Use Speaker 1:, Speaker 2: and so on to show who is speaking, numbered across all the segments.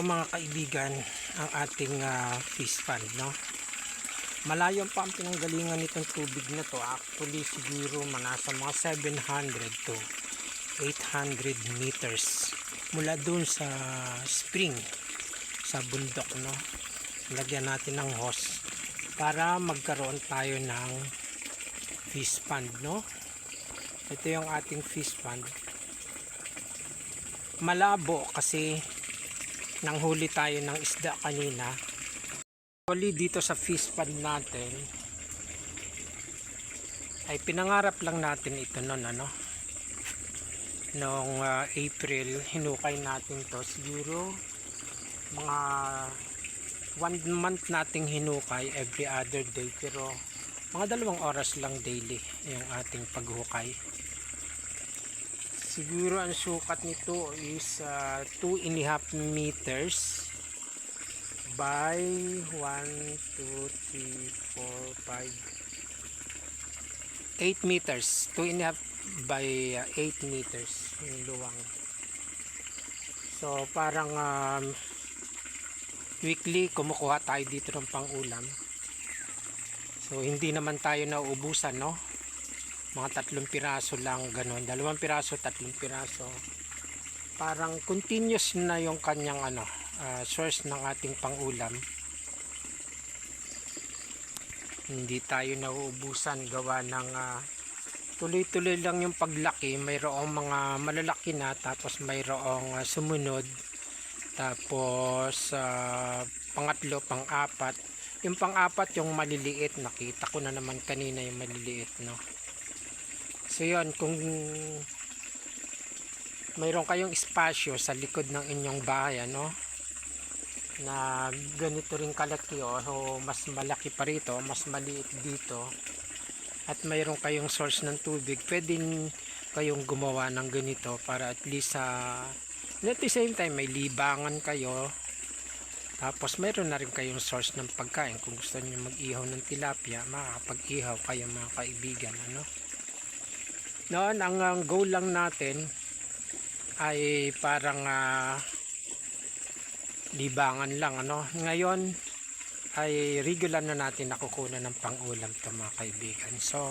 Speaker 1: Mga kaibigan, ang ating fish pond, no? Malayo pa ang pinanggalingan nitong tubig na to. Actually siguro nasa mga 700 to 800 meters mula dun sa spring sa bundok, no? Lagyan natin ng hose para magkaroon tayo ng fish pond, no? Ito yung ating fish pond. Malabo kasi nanghuli tayo ng isda kanina. Actually dito sa fish pond natin ay pinangarap lang natin ito noong April. Hinukay natin to siguro mga 1 month nating hinukay every other day, pero mga 2 oras lang daily yung ating paghukay. Siguro ang sukat nito is 2.5 meters by 1, 2, 3, 4, 5 8 meters. 2.5 by 8 meters yung luwang. So parang weekly kumukuha tayo dito ng pang-ulam. So hindi naman tayo nauubusan, no? Mga 3 piraso lang, ganun. 2 piraso, 3 piraso. Parang continuous na yung kanyang source ng ating pang-ulam. Hindi tayo nauubusan gawa ng tuloy-tuloy lang yung paglaki. Mayroong mga malalaki na, tapos mayroong sumunod. Tapos pangatlo, pang-apat. Yung pang-apat yung maliliit, nakita ko na naman kanina yung maliliit, no? So yun, kung mayroon kayong espasyo sa likod ng inyong bahay, na ganito rin kalaki, o mas malaki pa rito, mas maliit dito, at mayroon kayong source ng tubig, pwede kayong gumawa ng ganito para at least at the same time may libangan kayo, tapos mayroon na rin kayong source ng pagkain. Kung gusto niyo mag-ihaw ng tilapia, makakapag-ihaw kayo mga kaibigan, Noon, ang goal lang natin ay parang libangan lang, Ngayon ay regular na natin nakukuha ng pang-ulam to mga kaibigan. So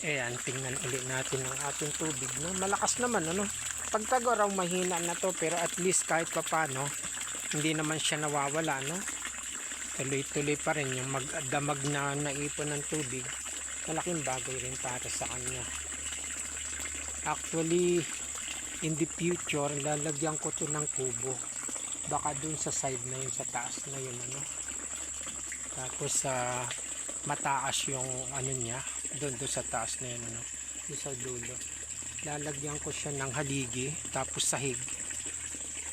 Speaker 1: ayan, tingnan ulit natin ang ating tubig, malakas naman, pag tag-araw mahina na to, pero at least kahit papano hindi naman siya nawawala, tuloy-tuloy pa rin yung magdamag na naipon ng tubig. Malaking bagay rin para sa kanya. Actually in the future lalagyan ko to ng kubo, baka dun sa side na yun, sa taas na yun, tapos mataas yung niya, doon sa taas na yun, doon sa dulo lalagyan ko siya ng haligi, tapos sahig,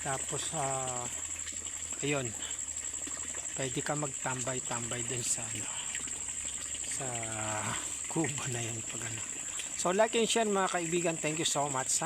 Speaker 1: tapos ayun, pwede ka magtambay-tambay dun sa kubo na yun pag So like and share mga kaibigan, thank you so much,